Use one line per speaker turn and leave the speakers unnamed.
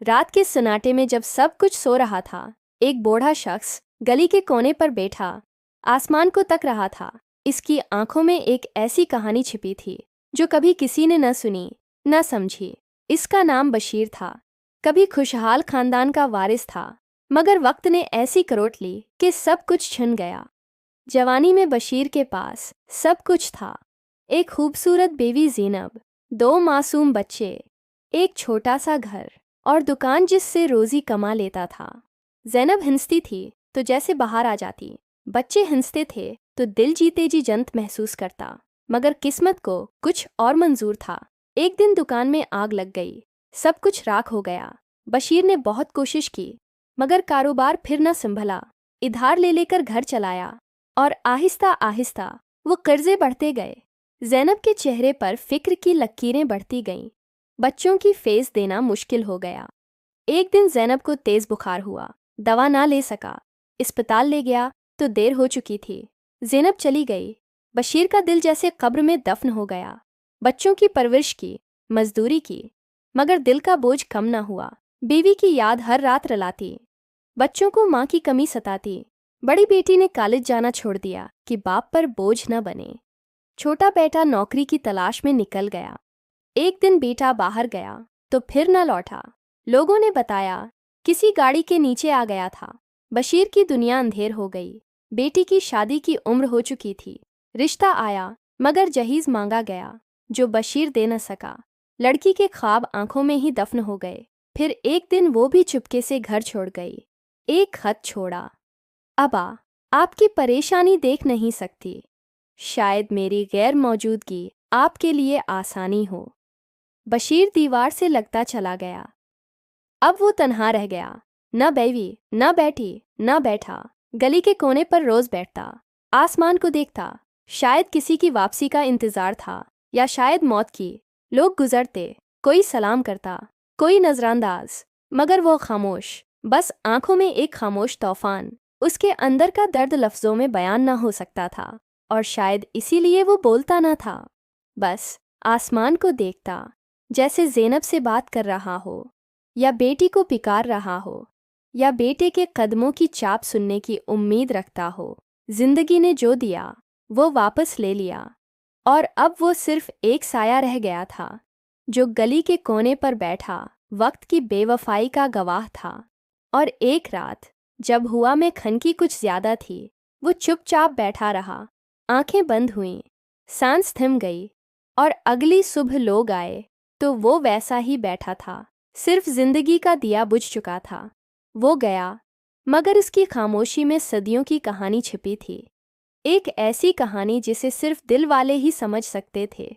रात के सन्नाटे में जब सब कुछ सो रहा था, एक बूढ़ा शख्स गली के कोने पर बैठा आसमान को तक रहा था। इसकी आंखों में एक ऐसी कहानी छिपी थी जो कभी किसी ने न सुनी न समझी। इसका नाम बशीर था। कभी खुशहाल खानदान का वारिस था, मगर वक्त ने ऐसी करोट ली कि सब कुछ छिन गया। जवानी में बशीर के पास सब कुछ था। एक खूबसूरत बेवी ज़ैनब, 2 मासूम बच्चे, एक छोटा सा घर और दुकान जिससे रोज़ी कमा लेता था। ज़ैनब हंसती थी तो जैसे बाहर आ जाती, बच्चे हंसते थे तो दिल जीते जी जंत महसूस करता। मगर किस्मत को कुछ और मंजूर था। एक दिन दुकान में आग लग गई, सब कुछ राख हो गया। बशीर ने बहुत कोशिश की, मगर कारोबार फिर न संभला। उधार ले लेकर घर चलाया और आहिस्ता आहिस्ता वो कर्जे बढ़ते गए। ज़ैनब के चेहरे पर फिक्र की लकीरें बढ़ती गईं। बच्चों की फीस देना मुश्किल हो गया। एक दिन ज़ैनब को तेज़ बुखार हुआ, दवा ना ले सका। अस्पताल ले गया तो देर हो चुकी थी। ज़ैनब चली गई। बशीर का दिल जैसे कब्र में दफन हो गया। बच्चों की परवरिश की, मजदूरी की, मगर दिल का बोझ कम ना हुआ। बीवी की याद हर रात रुलाती, बच्चों को माँ की कमी सताती। बड़ी बेटी ने कॉलेज जाना छोड़ दिया कि बाप पर बोझ न बने। छोटा बेटा नौकरी की तलाश में निकल गया। एक दिन बेटा बाहर गया तो फिर न लौटा। लोगों ने बताया किसी गाड़ी के नीचे आ गया था। बशीर की दुनिया अंधेर हो गई। बेटी की शादी की उम्र हो चुकी थी। रिश्ता आया, मगर जहीज मांगा गया जो बशीर दे न सका। लड़की के ख्वाब आंखों में ही दफन हो गए। फिर एक दिन वो भी चुपके से घर छोड़ गई। एक खत छोड़ा, अबा, आपकी परेशानी देख नहीं सकती। शायद मेरी गैर मौजूदगी आपके लिए आसानी हो। बशीर दीवार से लगता चला गया। अब वो तन्हा रह गया। न बीवी, न बेटी, न बैठा। गली के कोने पर रोज बैठता, आसमान को देखता। शायद किसी की वापसी का इंतजार था, या शायद मौत की। लोग गुजरते, कोई सलाम करता, कोई नजरअंदाज, मगर वो खामोश। बस आंखों में एक खामोश तूफान। उसके अंदर का दर्द लफ्जों में बयान ना हो सकता था, और शायद इसीलिए वो बोलता ना था। बस आसमान को देखता, जैसे ज़ैनब से बात कर रहा हो, या बेटी को पुकार रहा हो, या बेटे के कदमों की चाप सुनने की उम्मीद रखता हो। जिंदगी ने जो दिया वो वापस ले लिया, और अब वो सिर्फ एक साया रह गया था, जो गली के कोने पर बैठा वक्त की बेवफाई का गवाह था। और एक रात जब हुआ में खनकी कुछ ज्यादा थी, वो चुपचाप बैठा रहा। आंखें बंद हुईं, सांस थम गई, और अगली सुबह लोग आए तो वो वैसा ही बैठा था। सिर्फ जिंदगी का दिया बुझ चुका था। वो गया, मगर इसकी खामोशी में सदियों की कहानी छिपी थी। एक ऐसी कहानी जिसे सिर्फ दिल वाले ही समझ सकते थे।